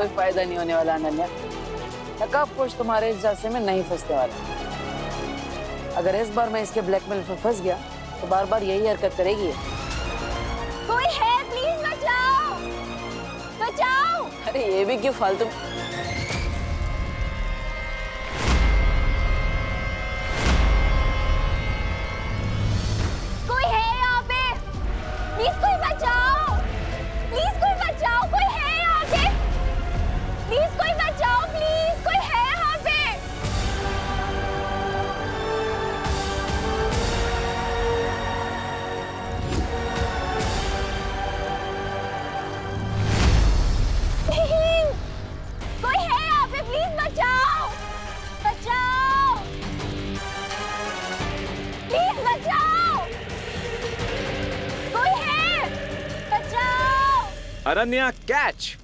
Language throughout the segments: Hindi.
कोई फायदा नहीं होने वाला अनन्या। नकाबपोश तुम्हारे इस जासे में नहीं फंसने वाला। अगर इस बार मैं इसके ब्लैकमेल में फंस गया तो बार बार यही हरकत करेगी। कोई है, प्लीज बचाओ, बचाओ। अरे ये भी क्यों फालतू। कोई है यहाँ पे, प्लीज कोई बचाओ, प्लीज कोई बचाओ, कोई है यहाँ पे, प्लीज कोई बचाओ, प्लीज कोई है यहाँ पे। कोई है यहाँ पे, प्लीज बचाओ, बचाओ, प्लीज बचाओ, कोई है, बचाओ। Ananya catch.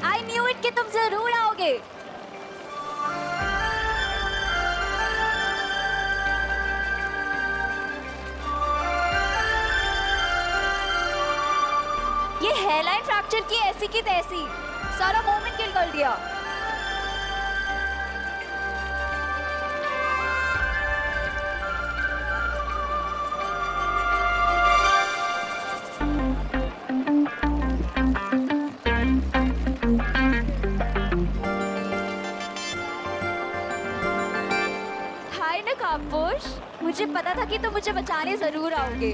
I knew it कि तुम जरूर आओगे। ये हेयरलाइन फ्रैक्चर की ऐसी की तैसी, सारा मोमेंट किल कर दिया। हाय नकाबपोश, मुझे पता था कि तुम मुझे बचाने जरूर आओगे।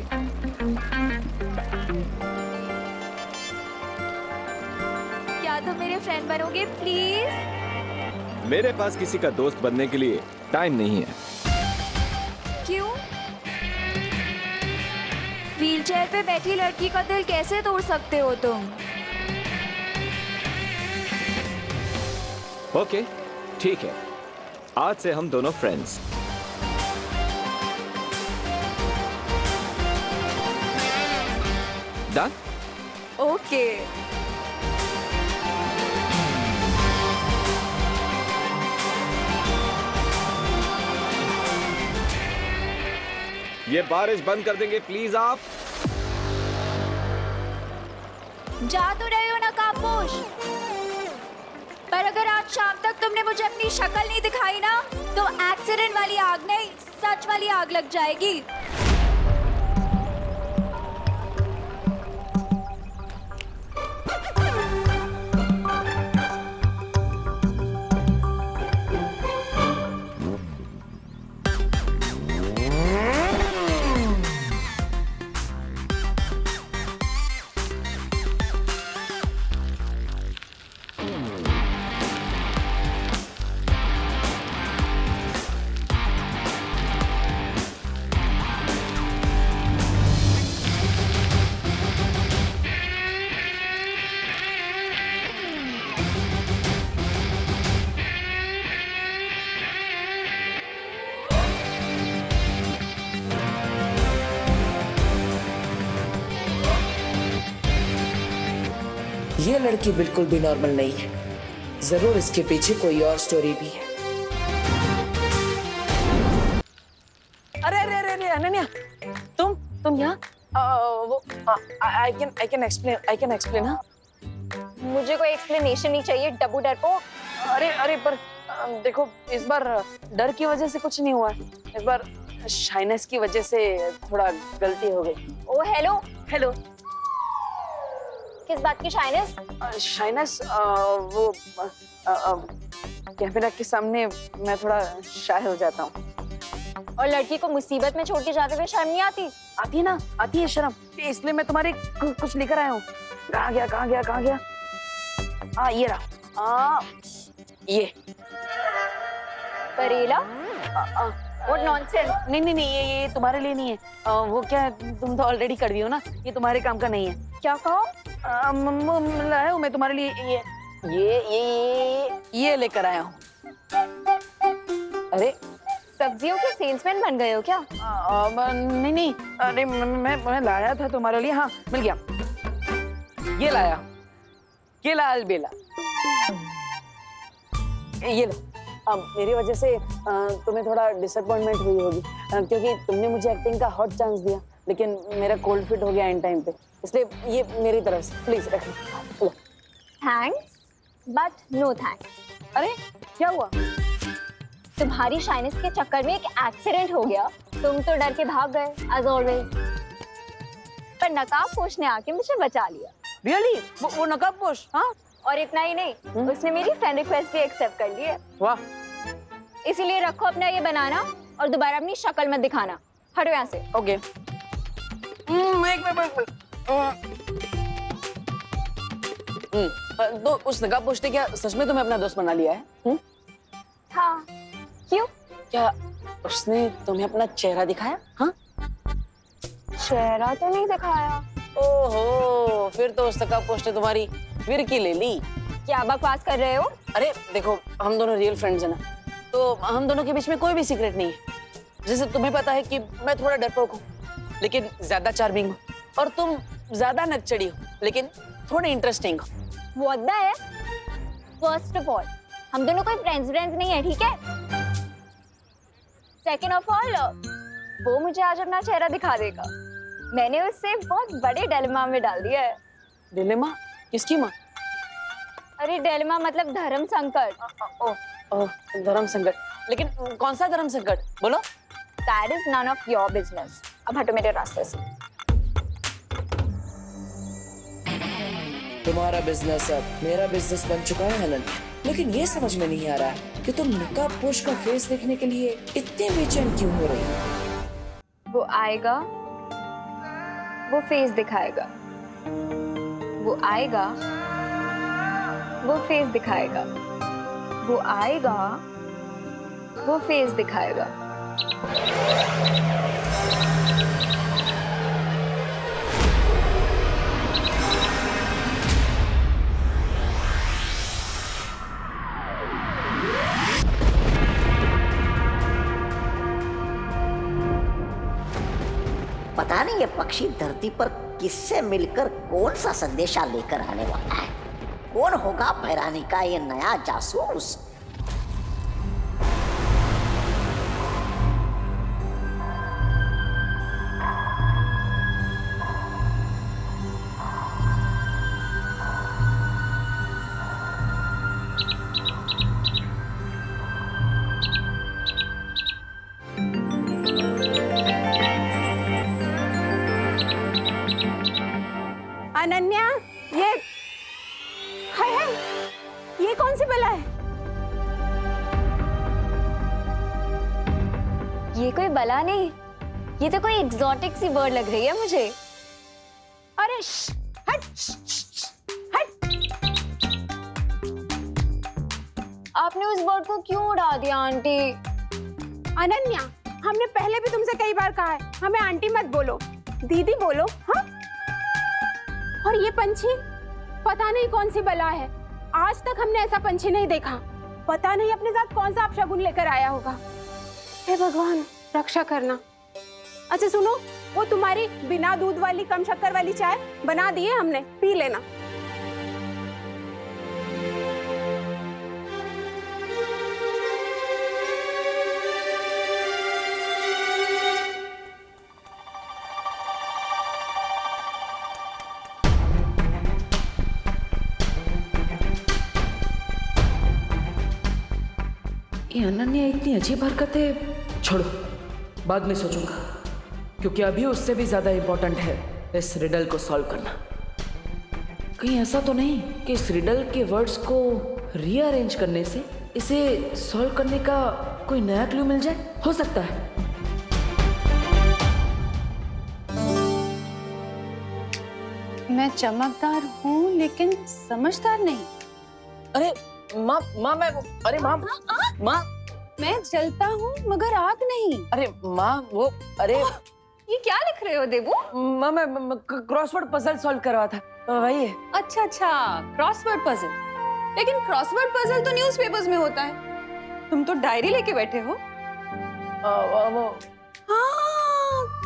क्या तुम मेरे फ्रेंड बनोगे प्लीज? मेरे पास किसी का दोस्त बनने के लिए टाइम नहीं है। क्यों? व्हीलचेयर पे बैठी लड़की का दिल कैसे तोड़ सकते हो तुम? ओके, ठीक है, आज से हम दोनों फ्रेंड्स। डन? ओके। ये बारिश बंद कर देंगे प्लीज आप। जा तो रहे हो नकाबपोश, पर अगर आज शाम तक तुमने मुझे अपनी शक्ल नहीं दिखाई ना, तो एक्सीडेंट वाली आग नहीं, सच वाली आग लग जाएगी। ये लड़की बिल्कुल भी नॉर्मल नहीं है, जरूर इसके पीछे कोई और स्टोरी भी है। अरे अरे अरे अरे अनन्या, तुम यहाँ? वो आई कैन एक्सप्लेन हाँ। मुझे कोई एक्सप्लेनेशन नहीं चाहिए डब्बू डरपोक। अरे अरे पर देखो इस बार डर की वजह से कुछ नहीं हुआ है, इस बार शाइनेस की वजह से थोड़ा गलती हो गई। ओ हेलो, हेलो। किस बात की शाइनेस? शाइनेस वो कैमरा के सामने मैं थोड़ा शाय हो जाता हूँ। और लड़की को मुसीबत में छोड़ के जाते हुए शर्म नहीं आती? आती है ना, आती है शर्म, इसलिए मैं तुम्हारे कुछ लेकर आया हूँ। कहाँ गया कहाँ गया कहाँ गया? ये रहा। ये करेला? What nonsense? नहीं नहीं नहीं, ये तुम्हारे लिए नहीं है। वो क्या है, तुम तो ऑलरेडी कड़वी हो ना, ये तुम्हारे काम का नहीं है। क्या कहो? लाया हूँ मैं तुम्हारे लिए ये लेकर आया हूँ। अरे सब्जियों के सेल्समैन बन गए हो क्या? नहीं नहीं, अरे मैं लाया था तुम्हारे लिए। हाँ मिल गया, ये लाया, ये लाल बेला, ये लो। मेरी वजह से तुम्हें थोड़ा डिसअपॉइंटमेंट हुई होगी, क्योंकि तुमने मुझे एक्टिंग का हॉट चांस दिया, लेकिन मेरा कोल्ड फिट हो गया एंड टाइम पे, इसलिए ये मेरी तरफ से प्लीज रखो। Thanks but no thanks. अरे क्या हुआ? तुम्हारी शाइनेस के चक्कर में एक एक्सीडेंट हो गया, तुम तो डर के भाग गए एज ऑलवेज, पर नकाबपोश ने आके मुझे बचा लिया। रियली? वो नकाबपोश? हाँ। और इतना ही नहीं, उसने मेरी फ्रेंड रिक्वेस्ट भी एक्सेप्ट कर ली है। वाह। इसीलिए रखो अपना ये बनाना और दोबारा अपनी शक्ल मत दिखाना। हटो यहाँ से। ओके। तो उस नकाबपोश ने क्या सच में तुम्हें अपना दोस्त बना लिया है? हाँ। क्यों? क्या उसने तुम्हें अपना चेहरा दिखाया? हाँ? चेहरा तो नहीं दिखाया। ओहो, फिर तो उस नकाबपोश ने तुम्हारी फिरकी ले ली। क्या बकवास कर रहे हो? अरे देखो, हम दोनों रियल फ्रेंड्स हैं ना, तो हम दोनों के बीच में कोई भी सीक्रेट नहीं है। जैसे तुम्हें पता है कि मैं थोड़ा डरपोक हूँ, लेकिन ज्यादा चार्मिंग हूँ, और तुम ज्यादा नकचड़ी हो, लेकिन थोड़े इंटरेस्टिंग हो। What the है? First of all, हम दोनों कोई फ्रेंड्स नहीं है, ठीक है? Second of all, वो मुझे आज अपना चेहरा दिखा देगा। मैंने उससे बहुत बड़े डिलेमा में डाल दिया है। डिलेमा? किसकी माँ? अरे डिलेमा मतलब धर्म संकट। ओह, धर्म संकट। लेकिन कौन सा धर्म संकट? बोलो। That is none of your business. अब हटो मेरे रास्ते से। तुम्हारा बिजनेस अब मेरा बिजनेस बन चुका है हलन, लेकिन ये समझ में नहीं आ रहा है कि तुम नकाबपोश का फेस देखने के लिए इतने बेचैन क्यों हो रही हो? वो आएगा, वो फेस दिखाएगा। वो आएगा, वो फेस दिखाएगा। वो आएगा, वो फेस दिखाएगा। पता नहीं ये पक्षी धरती पर किससे मिलकर कौन सा संदेशा लेकर आने वाला है। कौन होगा भैरानी का ये नया जासूस? अनन्या, ये है, ये कौन सी बला है? ये कोई बला नहीं, ये तो कोई एग्जॉटिक सी बर्ड लग रही है मुझे। अरे हट, हट। आपने उस बर्ड को क्यों उड़ा दिया आंटी? अनन्या, हमने पहले भी तुमसे कई बार कहा है, हमें आंटी मत बोलो, दीदी बोलो। हाँ? और ये पंछी पता नहीं कौन सी बला है, आज तक हमने ऐसा पंछी नहीं देखा। पता नहीं अपने साथ कौन सा अपशगुन लेकर आया होगा। हे भगवान, रक्षा करना। अच्छा सुनो, वो तुम्हारी बिना दूध वाली कम शक्कर वाली चाय बना दी है हमने, पी लेना। ये अनन्या इतनी अजीब हरकतें छोड़ो, बाद में सोचूंगा, क्योंकि अभी उससे भी ज्यादा इम्पोर्टेंट है इस रिडल को सॉल्व करना। कहीं ऐसा तो नहीं कि इस रिडल के वर्ड्स को रीअरेंज करने से इसे सॉल्व करने का कोई नया क्लू मिल जाए? हो सकता है। मैं चमकदार हूँ लेकिन समझदार नहीं। अरे माँ माँ मैं अरे माँ माँ मैं जलता हूँ मगर आग नहीं। अरे माँ वो अरे ये क्या लिख रहे हो देवू? माँ मैं क्रॉसवर्ड पजल सॉल्व कर रहा था, वही है। अच्छा अच्छा, क्रॉसवर्ड पजल। लेकिन क्रॉसवर्ड पजल तो न्यूज़पेपर्स में होता है, तुम तो डायरी लेके बैठे हो। हाँ,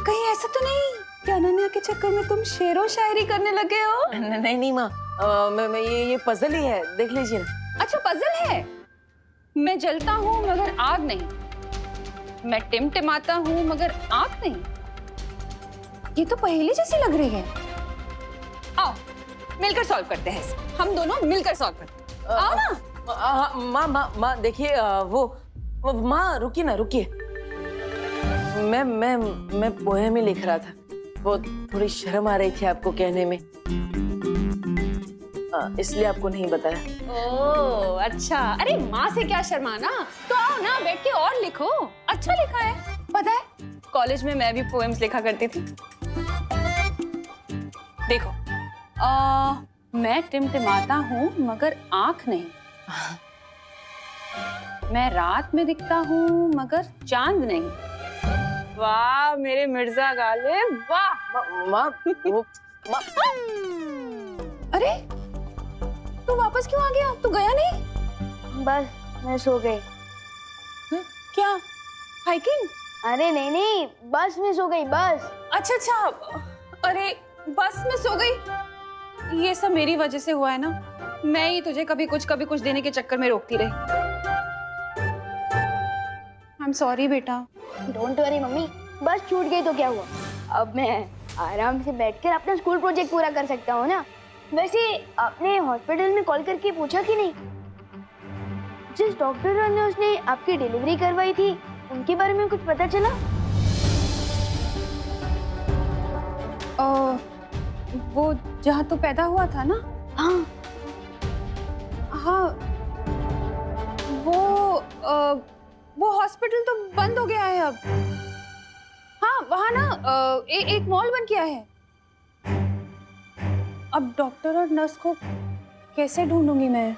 कहीं ऐसा तो नहीं कि अनन्या के चक्कर में तुम शेरो शायरी करने लगे हो? नहीं माँ, मैं ये पजल ही है, देख लीजिए ना। अच्छा पजल है। मैं जलता हूँ मगर आग नहीं, मैं टिमटिमाता हूँ मगर आग नहीं। ये तो पहेली जैसी लग रही है। आओ मिलकर सॉल्व करते हैं इसे। हम दोनों मिलकर सॉल्व करते हैं। आओ ना। माँ देखिए, वो माँ रुकिए ना, रुकिए। मैं पोएम ही लिख रहा था, वो थोड़ी शर्म आ रही थी आपको कहने में, इसलिए आपको नहीं बताया। ओह अच्छा, अरे माँ से क्या शर्माना, तो आओ ना बैठ के और लिखो। अच्छा लिखा है, पता है कॉलेज में मैं भी पोएम्स लिखा करती थी। देखो, मैं टिमटिमाता हूँ मगर आंख नहीं, मैं रात में दिखता हूँ मगर चांद नहीं। वाह मेरे मिर्जा गालिब, वाह। माँ वो माँ, अरे तू वापस क्यों आ गया? तू गया नहीं? बस मैं सो गई। क्या हाइकिंग? अरे नहीं नहीं, बस में सो गई, बस। अच्छा अच्छा, अरे बस में सो गई। ये सब मेरी वजह से हुआ है ना, मैं ही तुझे कभी कुछ देने के चक्कर में रोकती रही। आई एम सॉरी बेटा। डोंट वरी मम्मी, बस छूट गई तो क्या हुआ, अब मैं आराम से बैठकर अपना स्कूल प्रोजेक्ट पूरा कर सकता हूँ ना। वैसे आपने हॉस्पिटल में कॉल करके पूछा कि नहीं, जिस डॉक्टर ने उसने आपकी डिलीवरी करवाई थी उनके बारे में कुछ पता चला? वो जहाँ तो पैदा हुआ था ना? हाँ हाँ, वो हॉस्पिटल तो बंद हो गया है अब। हाँ वहाँ ना एक मॉल बन गया है। अब डॉक्टर और नर्स को कैसे ढूंढूंगी मैं?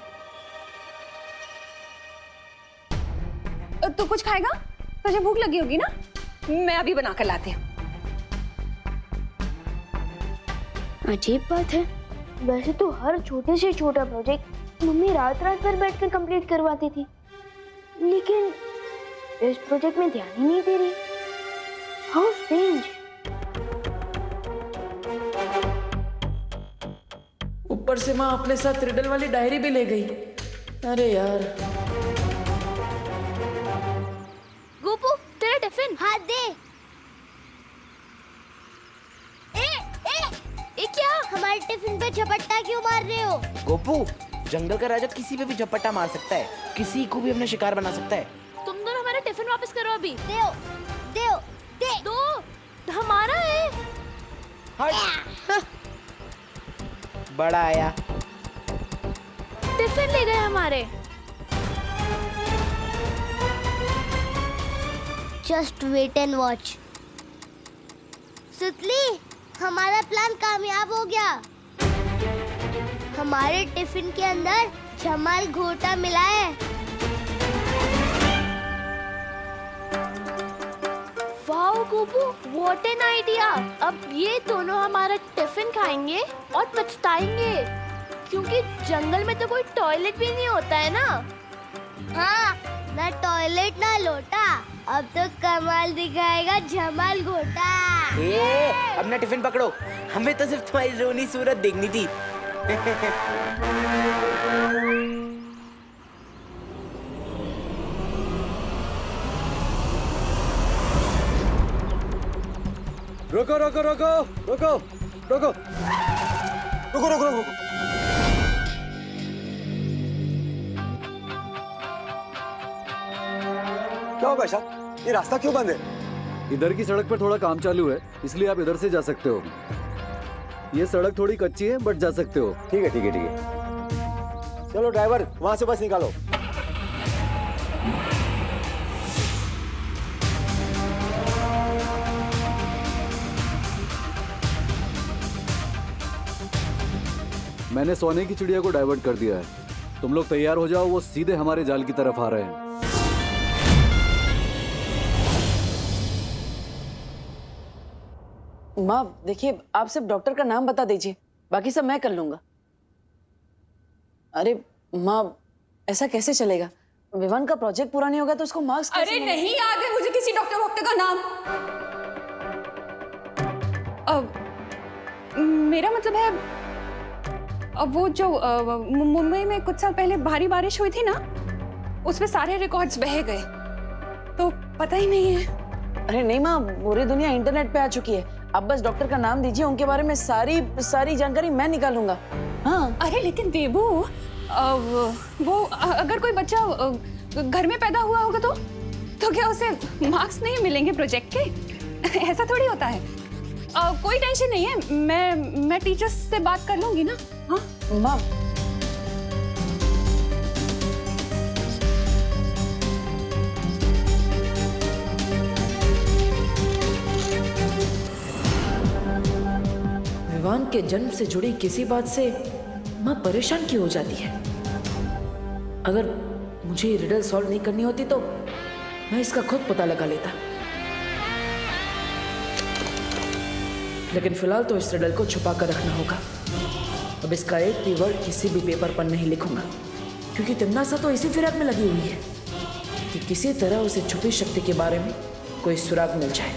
तू कुछ खाएगा? तुझे भूख लगी होगी ना, मैं अभी बना कर लाती हूँ। अजीब बात है, वैसे तो हर छोटे से छोटा प्रोजेक्ट मम्मी रात रात भर बैठकर कंप्लीट करवाती थी, लेकिन इस प्रोजेक्ट में ध्यान ही नहीं दे रही। How strange. ऊपर से माँ अपने साथ रिडल वाली डायरी भी ले गई। अरे यार। गोपू तेरा टिफिन। हाथ दे। ए क्या, हमारे टिफिन पे झपट्टा क्यों मार रहे हो? गोपू, जंगल का राजा किसी पे भी झपट्टा मार सकता है, किसी को भी अपना शिकार बना सकता है। तुम दोनों हमारा टिफिन वापस करो अभी। दे दो, हमारा है। हट। बड़ा आया, टिफिन ले गए हमारे। Just wait and watch. सुतली, हमारा प्लान कामयाब हो गया। हमारे टिफिन के अंदर जमाल घोटा मिला है। Wow Gopu, what an idea. अब ये दोनों हमारा टिफिन खाएंगे और पछताएंगे, क्योंकि जंगल में तो कोई टॉयलेट भी नहीं होता है ना। हाँ, ना टॉयलेट ना लोटा, अब तो कमाल दिखाएगा जमाल घोटा। अपना टिफिन पकड़ो, हमें तो सिर्फ तुम्हारी रोनी सूरत देखनी थी। रुको रुको रुको रुको रुको रुको रुको रुको। क्या हो भाई साहब, ये रास्ता क्यों बंद है? इधर की सड़क पर थोड़ा काम चालू है, इसलिए आप इधर से जा सकते हो। ये सड़क थोड़ी कच्ची है, बट जा सकते हो। ठीक है ठीक है ठीक है। चलो ड्राइवर, वहां से बस निकालो। मैंने सोने की चिड़िया को डाइवर्ट कर दिया है। तुम लोग तैयार हो जाओ, वो सीधे हमारे जाल की तरफ आ रहे हैं। माँ देखिए, आप सिर्फ डॉक्टर का नाम बता दीजिए, बाकी सब मैं कर लूंगा। अरे माँ, ऐसा कैसे चलेगा? विवान का प्रोजेक्ट पूरा नहीं होगा तो उसको मार्क्स कैसे अरे नहीं याद है मुझे किसी डॉक्टर वॉक्टर का नाम। मेरा मतलब है, अब वो जो मुंबई में कुछ साल पहले भारी बारिश हुई थी ना, उसमें सारे रिकॉर्ड्स बह गए, तो पता ही नहीं है। अरे नहीं माँ, पूरी दुनिया इंटरनेट पे आ चुकी है। आप बस डॉक्टर का नाम दीजिए, उनके बारे में सारी जानकारी मैं निकालूंगा। हाँ। अरे लेकिन देबू, वो अगर कोई बच्चा घर में पैदा हुआ होगा तो क्या उसे मार्क्स नहीं मिलेंगे प्रोजेक्ट के? ऐसा थोड़ी होता है। कोई टेंशन नहीं है, मैं टीचर्स से बात कर लूंगी ना। हाँ माँ, विवान के जन्म से जुड़ी किसी बात से माँ परेशान क्यों हो जाती है? अगर मुझे ये रिडल सॉल्व नहीं करनी होती तो मैं इसका खुद पता लगा लेता, लेकिन फिलहाल तो इस रिडल को छुपा कर रखना होगा। अब इसका एक भी वर्ड किसी भी पेपर पर नहीं लिखूंगा, क्योंकि तिमनासा तो इसी फिराक में लगी हुई है कि किसी तरह उसे छुपी शक्ति के बारे में कोई सुराग मिल जाए।